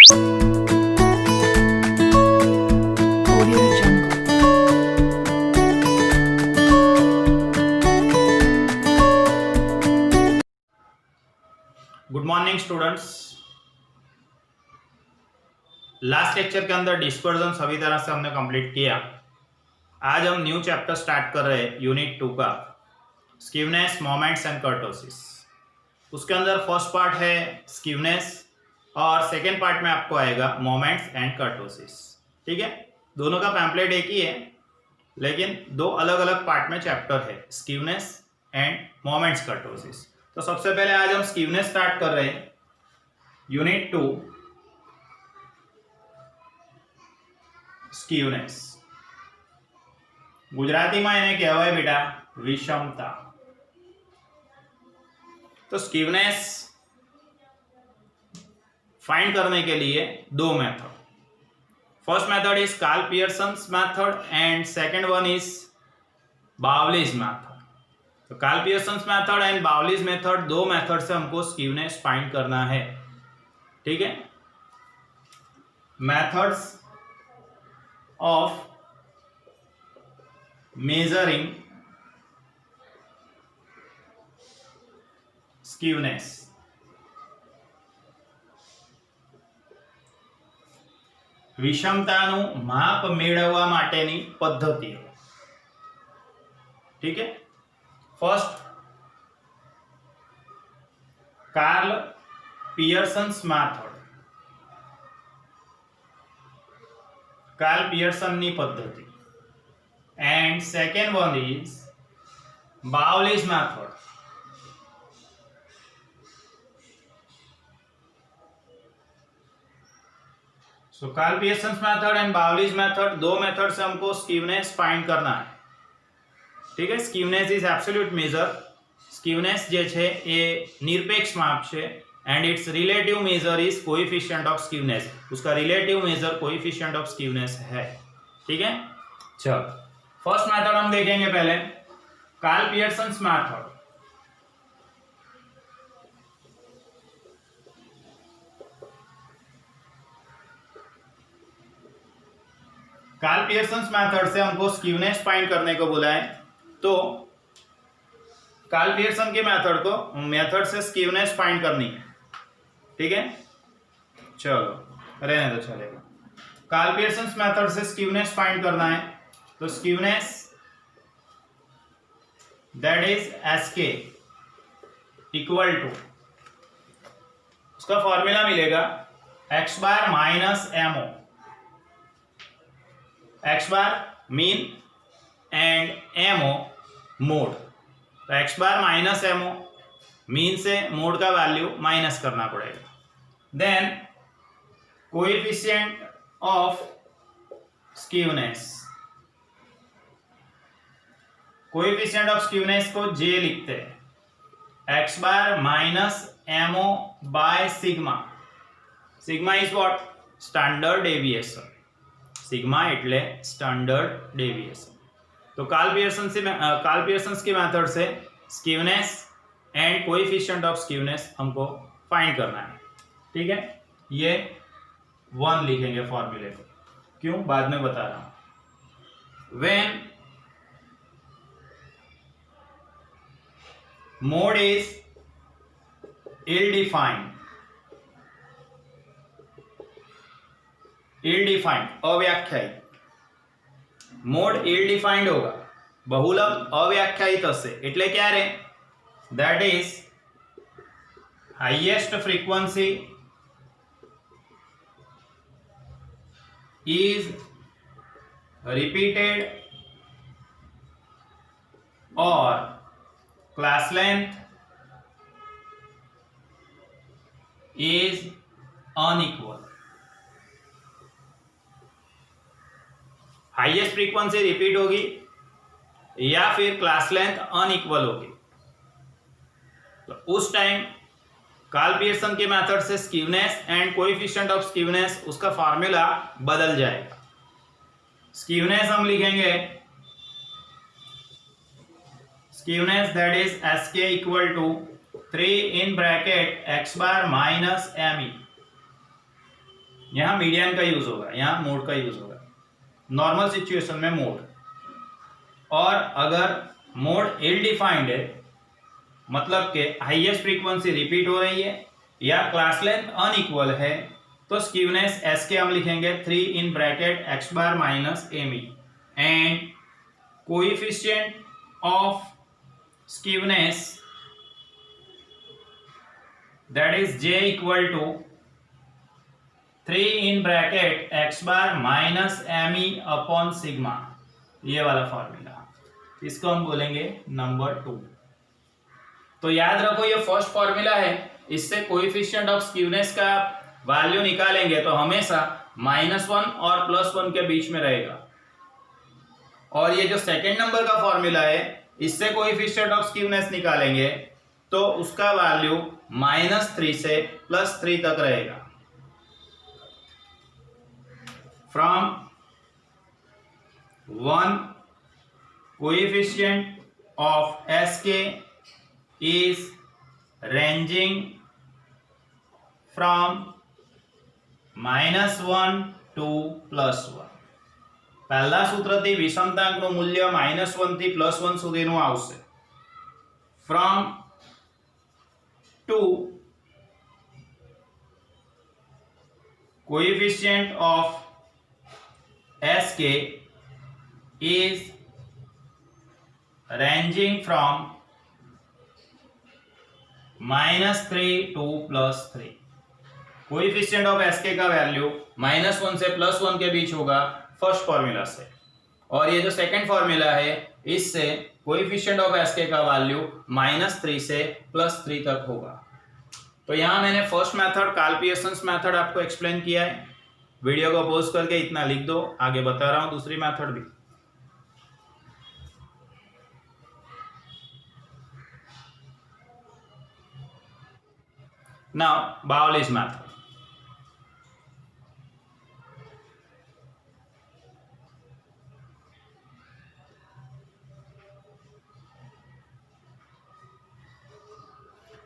Audio Jungle. Good morning students. Last lecture के अंदर dispersion सभी तरह से हमने कंप्लीट किया। आज हम न्यू चैप्टर स्टार्ट कर रहे हैं यूनिट 2 का, स्कीवनेस, मोमेंट्स एंड कर्टोसिस। उसके अंदर फर्स्ट पार्ट है स्कीवनेस और सेकेंड पार्ट में आपको आएगा मोमेंट्स एंड कर्टोसिस। ठीक है, दोनों का पैम्पलेट एक ही है लेकिन दो अलग अलग पार्ट में चैप्टर है, स्कीवनेस एंड मोमेंट्स, कर्टोसिस। तो सबसे पहले आज हम स्कीवनेस स्टार्ट कर रहे हैं, यूनिट 2 स्कीवनेस। ગુજરાતીમાં એને કહેવાય બેટા વિષમતા। तो स्कीवनेस फाइंड करने के लिए दो method. First method is Karl Pearson's method and second one is Bowley's method. तो Karl Pearson's method and Bowley's method, दो मेथड से हमको स्कीवनेस फाइंड करना है। ठीक है, मेथड्स ऑफ measuring skewness। વિષમતાનું માપ મેળવવા માટેની પદ્ધતિઓ। ठीक है, first Karl Pearson's method, Karl पियर्सनની પદ્ધતિ। And second one is Bowley's method। So Karl Pearson's method and Bowley's method, दो मेथड से हमको स्कीवनेस फाइंड करना है। ठीक है, skewness is absolute measure. Skewness जे छे ए निरपेक्ष माप छे and it's relative measure is coefficient of skewness. उसका relative measure coefficient of skewness है। ठीक है, चलो फर्स्ट मेथड हम देखेंगे पहले, Karl Pearson's method. Karl Pearson's method से हमको स्कीवनेस फाइंड करने को बोला है। तो कार्ल पियर्सन के मेथड से स्कीवनेस फाइंड करनी है। ठीक है, चलो रहने दो, चलेगा। कार्ल पियर्सन्स मेथड से स्कीवनेस फाइंड करना है। तो skewness that is SK equal to, उसका फॉर्मूला मिलेगा x bar minus MO। x bar mean and MO mode. तो x bar minus MO, mean से मोड का वैल्यू माइनस करना पड़ेगा। Then coefficient of skewness, coefficient of skewness को J लिखते हैं, x bar minus MO by sigma. Sigma is what? Standard deviation. Sigma એટલે standard deviation. तो कार्ल पियर्सन्स की मेथड से स्कीवनेस एंड कोएफिशिएंट ऑफ स्कीवनेस हमको फाइंड करना है। ठीक है, ये 1 लिखेंगे फॉर्मूले को, क्यों बाद में बता रहा हूं। व्हेन mode is ill-defined, अव्याख्यायित। मोड ill-defined होगा, बहुलक अव्याख्यायित हशे એટલે ક્યારે? that is highest frequency is repeated or class length is unequal। Highest frequency repeat होगी या फिर क्लास लेंथ अनइक्वल होगी। तो उस टाइम कार्ल पियर्सन के मेथड से skewness and coefficient of skewness, उसका फार्मूला बदल जाएगा। स्कीवनेस हम लिखेंगे skewness that is SK equal to 3 in bracket x bar minus ME यहाँ मीडियन का यूज होगा, यहाँ मोड का यूज होगा, नॉर्मल सिचुएशन में मोड। और अगर मोड इल डिफाइंड है, मतलब के हाईएस्ट फ्रीक्वेंसी रिपीट हो रही है या क्लास लेंथ अनइक्वल है, तो स्क्यूनेस एस के हम लिखेंगे 3 in bracket x bar minus m e, and coefficient of skewness, that is j equal to 3 in bracket x bar minus me upon sigma, ये वाला फॉर्मूला, इसको हम बोलेंगे नंबर 2। तो याद रखो ये फर्स्ट फॉर्मूला है, इससे कोएफिशिएंट ऑफ स्क्यूनेस का वैल्यू निकालेंगे तो हमेशा -1 और +1 के बीच में रहेगा। और ये जो सेकेंड नंबर का फॉर्मूला है, इससे कोएफिशिएंट ऑफ स्क्यूनेस निकालेंगे तो उसका वैल्यू -3 से +3 तक रहेगा। From 1 coefficient of SK is ranging from -1 to +1। પહેલા સૂત્રથી વિષમતાંકનું મૂલ્ય -1 થી +1 સુધીનું આવશે। From 2 coefficient of SK is ranging from -3 to +3। Coefficient of SK का वैल्यू -1 से +1 के बीच होगा फर्स्ट फॉर्मूला से, और ये जो सेकंड फॉर्मूला है इससे कोएफिशिएंट ऑफ SK का वैल्यू -3 से +3 तक होगा। तो यहाँ मैंने first method Karl Pearson's method आपको एक्सप्लेन किया है। वीडियो को पॉज करके इतना लिख दो, आगे बता रहा हूँ दूसरी मेथड भी। Now Bowley's method.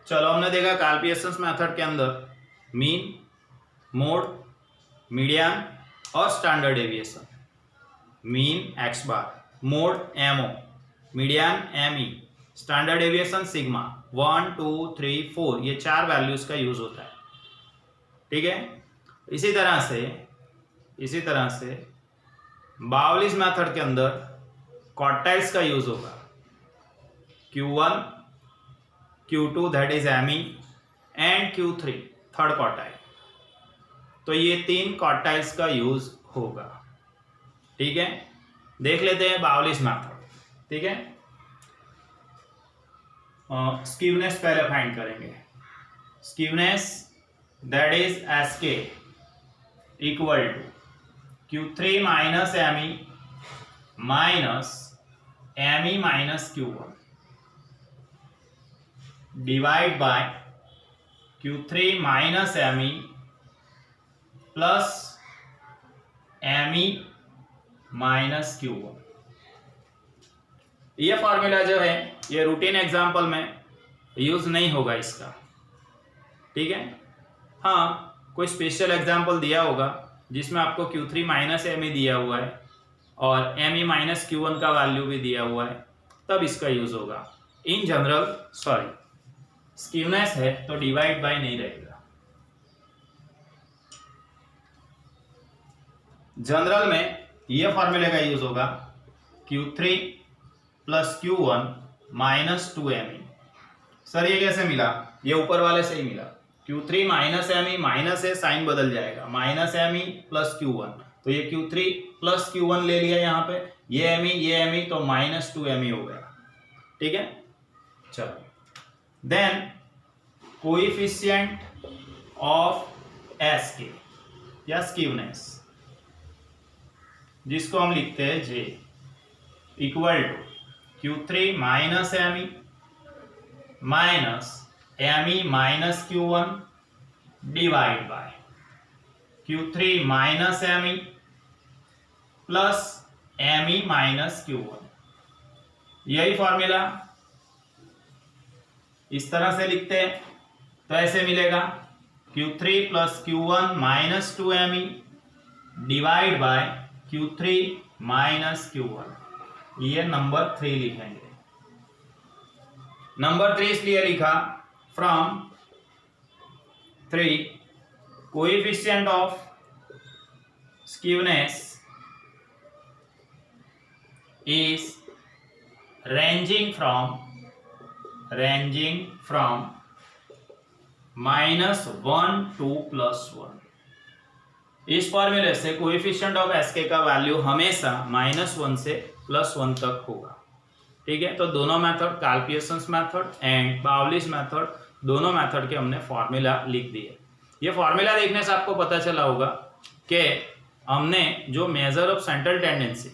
चलो हमने देखा कार्ल पियर्सन्स मेथड के अंदर मीन, मोड, मीडियन और standard deviation. Mean x bar, mode MO, median ME, standard deviation sigma. 1 2 3 4 ये 4 वैल्यूज का यूज होता है, ठीक है। इसी तरह से बाउलिस मेथड के अंदर क्वार्टाइल्स का यूज होगा। Q1 Q2 that is M E and Q3 third quartile. तो ये 3 क्वार्टाइल्स का यूज होगा, ठीक है। देख लेते हैं बाउलिस मेथड, ठीक है। स्क्यूनेस पहले फाइंड करेंगे। Skewness that is SK equal to Q3 minus M E minus M E minus Q1 divide by Q3 minus M E plus M E minus Q1। ये फॉर्मूला जो है ये रूटीन एग्जाम्पल में यूज नहीं होगा इसका, ठीक है। हाँ, कोई स्पेशल एग्जाम्पल दिया होगा जिसमें आपको Q3 माइनस एमी दिया हुआ है और एमी माइनस Q1 का वैल्यू भी दिया हुआ है, तब इसका यूज होगा। इन जनरल स्क्यूनेस है तो डिवाइड बाय नहीं रहेगा। जनरल में ये फॉर्मूले का यूज होगा Q3 plus Q1 minus 2ME। Sir ये कैसे मिला? ये ऊपर वाले से ही मिला। Q3 माइनस ME, माइनस है साइन बदल जाएगा, माइनस ME प्लस Q1, तो ये Q3 प्लस Q1 ले लिया यहाँ पे, ये ME तो माइनस 2ME हो गया, ठीक है। चलो देन कोएफिशिएंट ऑफ SK या स्क्यूनेस, जिसको हम लिखते हैं J equal to Q3 minus ME minus ME minus Q1 divide by Q3 minus ME plus ME minus Q1। यही फॉर्मूला इस तरह से लिखते हैं तो ऐसे मिलेगा Q3 plus Q1 minus 2me divide by Q3 minus Q1, ये नंबर 3 लिखेंगे। नंबर 3 इसलिए लिखा from 3 coefficient of skewness is ranging from -1 to +1। इस फॉर्मूले से कोएफिशिएंट ऑफ एसके का वैल्यू हमेशा -1 से +1 तक होगा। ठीक है, तो दोनों method, Karl Pearson's method and Bowley's method, दोनों मेथड के हमने फॉर्मूला लिख दिए। ये फॉर्मूला देखने से आपको पता चला होगा कि हमने जो मेजर ऑफ सेंट्रल टेंडेंसी,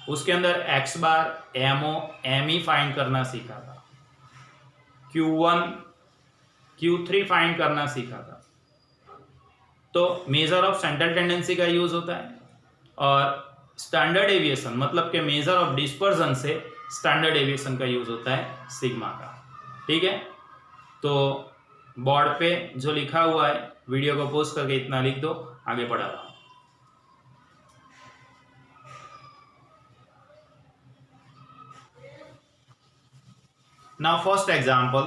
उसके अंदर एक्स बार, एमओ, एमई फाइंड करना सीखा था, Q1 Q3 फाइंड करना सीखा था। तो मेजर ऑफ सेंट्रल टेंडेंसी का यूज होता है, और स्टैंडर्ड एविएशन मतलब कि मेजर ऑफ डिस्पर्जन से स्टैंडर्ड एविएशन का यूज होता है सिग्मा का। ठीक है, तो बोर्ड पे जो लिखा हुआ है वीडियो को पोस्ट करके इतना लिख दो, आगे पढ़ा रहा हूं। नाउ फर्स्ट एग्जांपल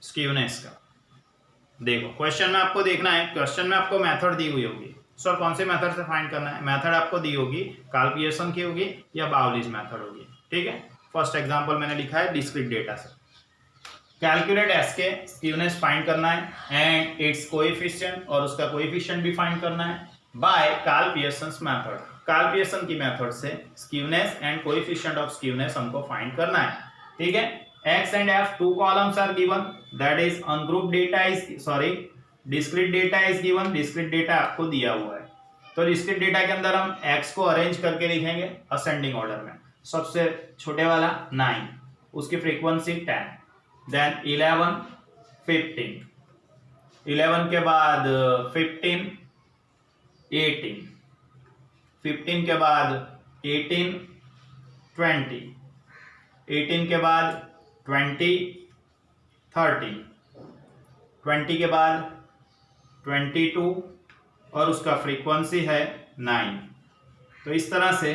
स्क्यूनेस का देखो। क्वेश्चन में आपको देखना है, क्वेश्चन में आपको मेथड दी हुई होगी। सर कौन से मेथड से फाइंड करना है? मेथड आपको दी होगी, कार्ल पियर्सन की होगी या बाउलिस मेथड होगी। ठीक है, फर्स्ट एग्जांपल मैंने लिखा है डिस्क्रीट डेटा से। कैलकुलेट एसके, स्क्यूनेस फाइंड करना है एंड इट्स कोएफिशिएंट, और उसका कोएफिशिएंट भी फाइंड करना है by Karl Pearson's method. Karl Pearson की मेथड से skewness and coefficient of skewness हमको फाइंड करना है। ठीक है, X and F two columns are given, that is ungrouped data is discrete data is given, discrete data आपको दिया हुआ है। तो discrete data के अंदर हम X को अरेंज करके लिखेंगे असेंडिंग ऑर्डर में। सबसे छोटे वाला 9, उसकी फ्रीक्वेंसी 10, देन 11 15, 11 के बाद 15 18, 15 के बाद 18 20, 18 के बाद 20 30, 20 के बाद 22, और उसका फ्रीक्वेंसी है 9। तो इस तरह से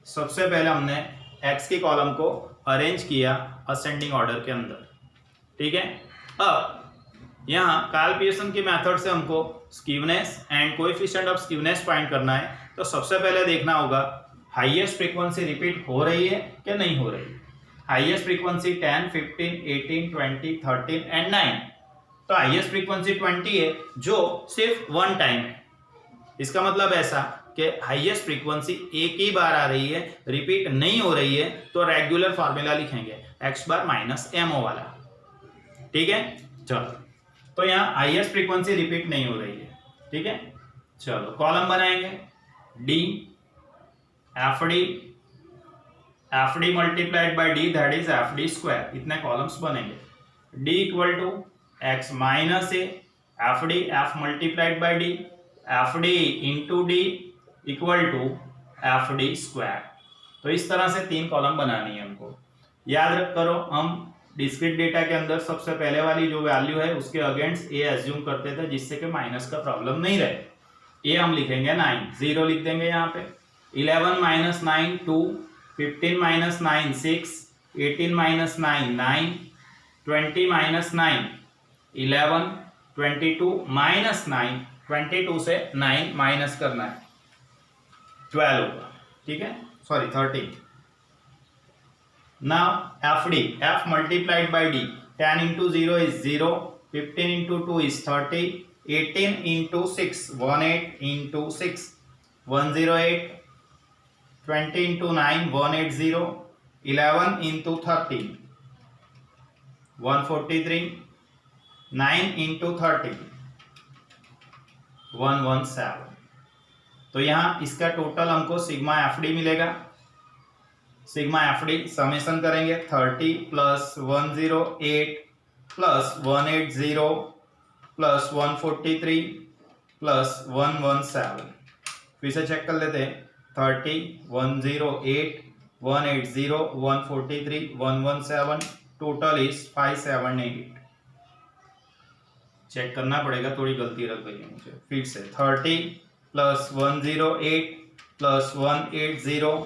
सबसे पहले हमने x की कॉलम को अरेंज किया असेंडिंग ऑर्डर के अंदर। ठीक है, अब यहाँ कार्ल पियर्सन की मेथड से हमको skewness and coefficient of skewness find करना है। तो सबसे पहले देखना होगा हाईएस्ट फ्रीक्वेंसी रिपीट हो रही है कि नहीं हो रही है। Highest frequency 10, 15, 18, 20, 13 and 9। तो हाईएस्ट फ्रीक्वेंसी 20 है जो सिर्फ वन टाइम है। इसका मतलब ऐसा कि हाईएस्ट फ्रीक्वेंसी एक ही बार आ रही है, रिपीट नहीं हो रही है, तो रेगुलर फॉर्मूला लिखेंगे x बार माइनस एमओ वाला। ठीक है, चलो, तो यहाँ हाईएस्ट फ्रीक्वेंसी रिपीट नहीं हो रही है। ठीक है, चलो कॉलम बनाएंगे, d f d multiplied by d, that is f d square. इतने कॉलम्स बनेंगे। D equal to x minus a f d, f multiplied by d, f d into d equal to f d square. तो इस तरह से 3 column बनानी है हमको। याद रख करो, हम डिस्क्रीट डेटा के अंदर सबसे पहले वाली जो वैल्यू है उसके अगेंस्ट ए एज्यूम करते थे, जिससे कि माइनस का प्रॉब्लम नहीं रहे। ए हम लिखेंगे 9, 0 लिख देंगे यहाँ पे। 11 minus 9 2, 15 minus 9 6, 18 minus 9 9, 20 minus 9 11, 22 minus 9, 22 से 9 माइनस करना है 12 होगा। ठीक है, sorry 13। Now F d, f multiplied by D, 10 into 0 is 0, 15 into 2 is 30, 18 into 6 18 into 6 108, 20 into 9 180, 11 into 13 143, 9 into 30 117। तो यहाँ इसका टोटल हमको सिग्मा एफ डी मिलेगा। सिग्मा एफ डी समेशन करेंगे 30 प्लस 108 प्लस 180 प्लस 143 प्लस 117। फिर से चेक कर लेते हैं। 30, 108, 180, 143, 117, total is 578। चेक करना पड़ेगा, थोड़ी गलती रख गई है मुझे। फिर से 30 plus 108 plus 180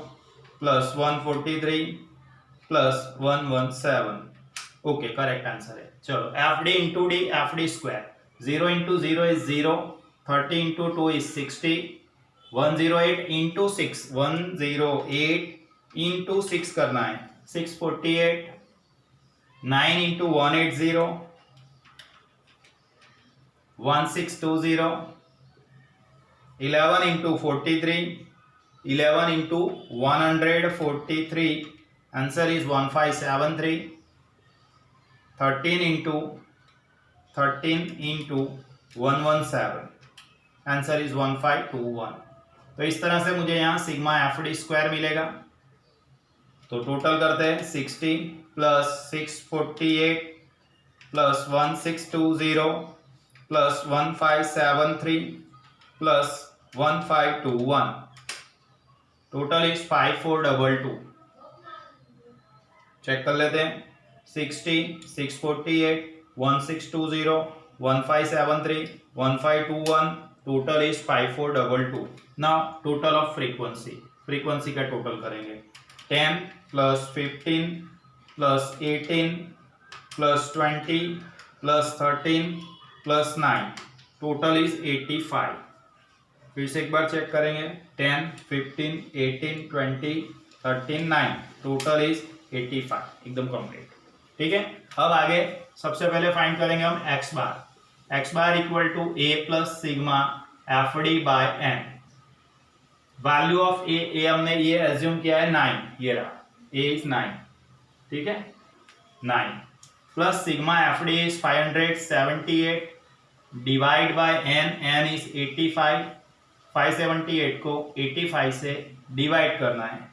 plus 143 plus 117। Okay, correct answer है। चलो F d into D, f d square, 0 into 0 is 0, 30 into 2 is 60, 108 into 6, 108 into 6 करना है, 648, 9 into 180, 1620, 11 into 43, 11 into 143, answer is 1573, 13 into 117, answer is 1521। तो इस तरह से मुझे यहाँ सिग्मा एफ डी स्क्वायर मिलेगा। तो टोटल करते हैं 60 plus 648 plus 1620 plus 1573 plus 1521, total is 5422। Check कर लेते हैं, 60, 648, 1620, 1573, 1521, total is 5422। Now total of frequency का टोटल करेंगे, 10 plus 15 plus 18 plus 20 plus 13 plus 9, total is 85। फिर से एक बार चेक करेंगे, 10, 15, 18, 20, 13, 9, टोटल इज 85, एकदम कंप्लीट। ठीक है, अब आगे सबसे पहले फाइंड करेंगे हम x bar equal to A plus sigma f d by n. Value of A हमने ये एज्यूम किया है 9, ये रहा, ए इज 9, ठीक है, 9 plus sigma f d is 578 divide by n is 85, 578 को 85 से डिवाइड करना है,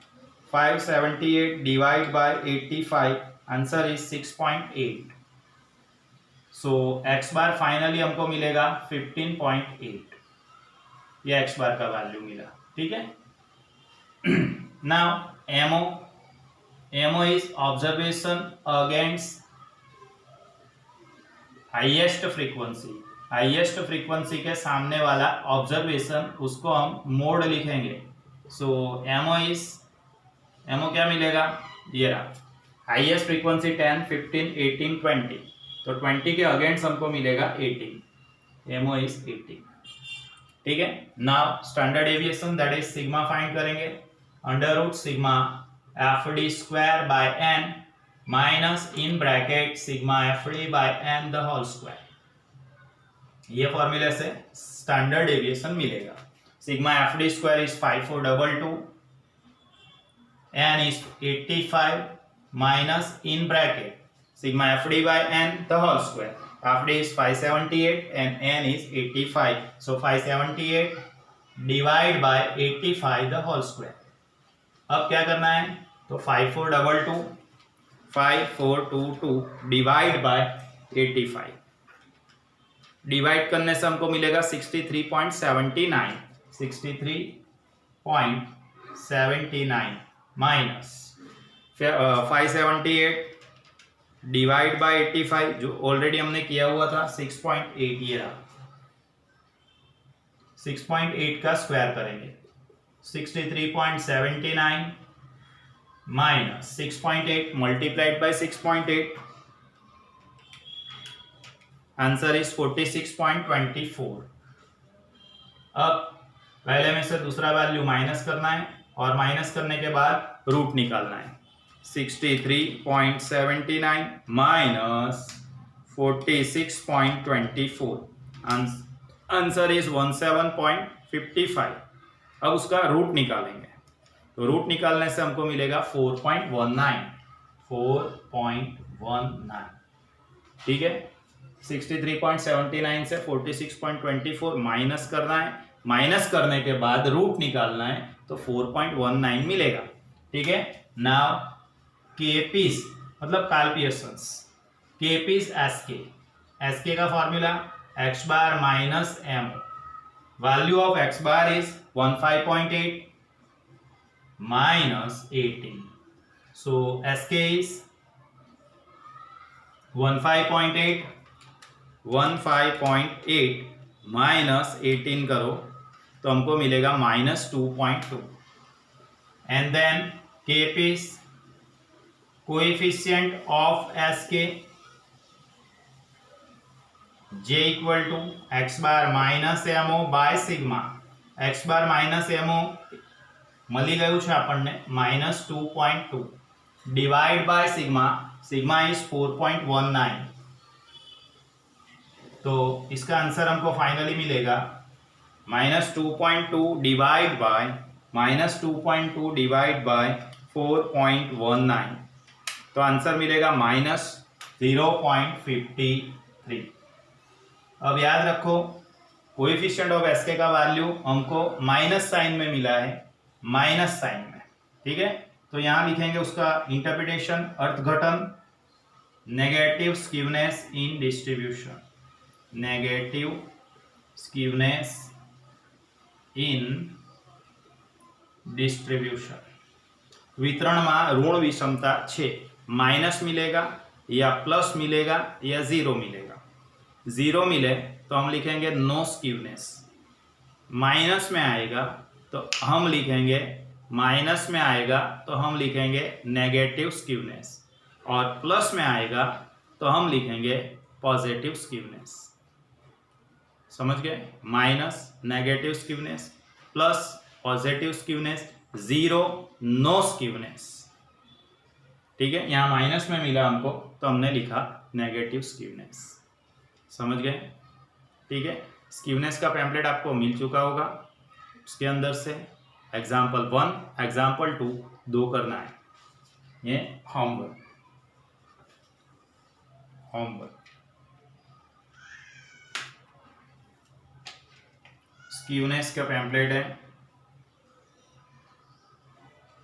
578 divide by 85, answer is 6.8। So x bar finally हमको मिलेगा 15.8, ये एक्स बार का वैल्यू मिला। ठीक है, now MO is observation against highest frequency के सामने वाला ऑब्जर्वेशन, उसको हम मोड लिखेंगे। सो एमओ क्या मिलेगा, ये रहा, हाईएस्ट फ्रीक्वेंसी 10, 15, 18, 20, तो 20 के अगेंस्ट हमको मिलेगा 18, एमओ इज 18। ठीक है, now standard deviation that is sigma find करेंगे, under root sigma f d square by n minus in bracket sigma f d by n the whole square. ये फॉर्मूले से स्टैंडर्ड डेविएशन मिलेगा। Sigma f d square is 5422, n is 85 minus in bracket sigma fd by n the whole square. Fd is 578 and n is 85, so 578 divide by 85 the whole square. अब क्या करना है, तो 5422 divide by 85, divide करने से हमको मिलेगा 63.79 minus 578 divide by 85, जो ऑलरेडी हमने किया हुआ था 6.8, ये रहा, 6.8 का स्क्वायर करेंगे, 63.79 minus 6.8 multiplied by 6.8, answer is 46.24। अब पहले में से दूसरा वैल्यू माइनस करना है और माइनस करने के बाद रूट निकालना है, 63.79 माइनस 46.24, आंसर इज 17.55। अब उसका रूट निकालेंगे, तो रूट निकालने से हमको मिलेगा 4.19। ठीक है, 63.79 से 46.24 माइनस करना है, माइनस करने के बाद रूट निकालना है, तो 4.19 मिलेगा। ठीक है, नाउ केपीस मतलब काल्पियसंस, केपीस एसके का formula x bar minus M, value of x bar is 15.8 minus 18, so SK is 15.8, 15.8 minus 18 करो तो हमको मिलेगा -2.2 and then KP is coefficient of S K J equal to x bar minus MO by sigma x bar minus MO મળી ગયું છે આપણને -2.2 divide by sigma sigma is 4.19 तो इसका आंसर हमको फाइनली मिलेगा -2.2 डिवाइड बाय 4.19 तो आंसर मिलेगा -0.53। अब याद रखो कोएफिशिएंट ऑफ एसके का वैल्यू हमको माइनस साइन में मिला है, माइनस साइन में, ठीक है। तो यहां लिखेंगे उसका इंटरप्रिटेशन, अर्थघटन, negative skewness in distribution, negative skewness in distribution. वितरण में ऋण विषमता छे, माइनस मिलेगा या प्लस मिलेगा या जीरो मिलेगा। जीरो मिले तो हम लिखेंगे नो स्क्यूनेस, माइनस में आएगा तो हम लिखेंगे नेगेटिव स्क्यूनेस, और प्लस में आएगा तो हम लिखेंगे पॉजिटिव स्क्यूनेस। समझ गए? Minus negative skewness, plus positive skewness, zero no skewness, ठीक है। यहाँ माइनस में मिला हमको तो हमने लिखा नेगेटिव स्क्यूनेस। समझ गए? ठीक है। स्क्यूनेस का पैम्पलेट आपको मिल चुका होगा, उसके अंदर से एग्जाम्पल 1 एग्जाम्पल 2 दो करना है, ये होमवर्क। स्क्यूनेस का पैम्पलेट है,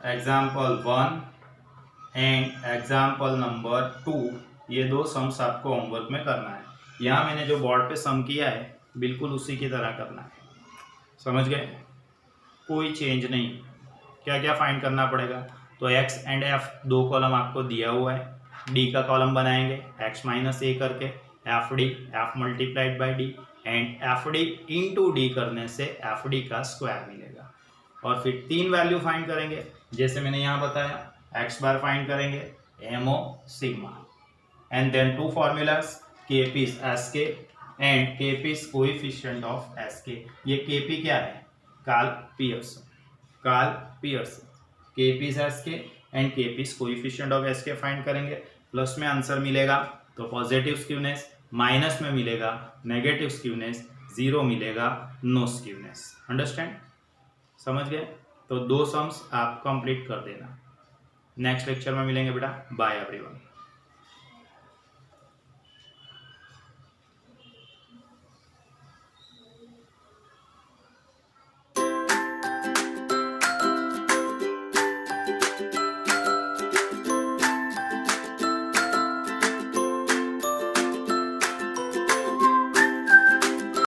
एग्जाम्पल 1 एंड एग्जाम्पल नंबर 2, ये दो सम्स आपको होमवर्क में करना है। यहाँ मैंने जो बोर्ड पे सम किया है बिल्कुल उसी की तरह करना है। समझ गए? कोई चेंज नहीं। क्या क्या फाइंड करना पड़ेगा? तो एक्स एंड एफ दो कॉलम आपको दिया हुआ है, डी का कॉलम बनाएंगे एक्स माइनस ए करके, F d f multiplied by D, and F d into D करने से एफ डी का स्क्वायर मिलेगा। और फिर तीन वैल्यू फाइंड करेंगे, जैसे मैंने यहाँ बताया, एक्स बार फाइंड करेंगे, MO, sigma, and then two formulas, KP is S K and KP is coefficient of S K. ये केपी क्या है? Karl Pearson. KP is S K and KP is coefficient of S K find करेंगे। Plus में answer मिलेगा तो positive skewness, minus में मिलेगा negative skewness, zero मिलेगा नो स्क्यूनेस। अंडरस्टैंड? समझ गए? तो दो सम्स आप कंप्लीट कर देना। नेक्स्ट लेक्चर में मिलेंगे बेटा। Bye everyone.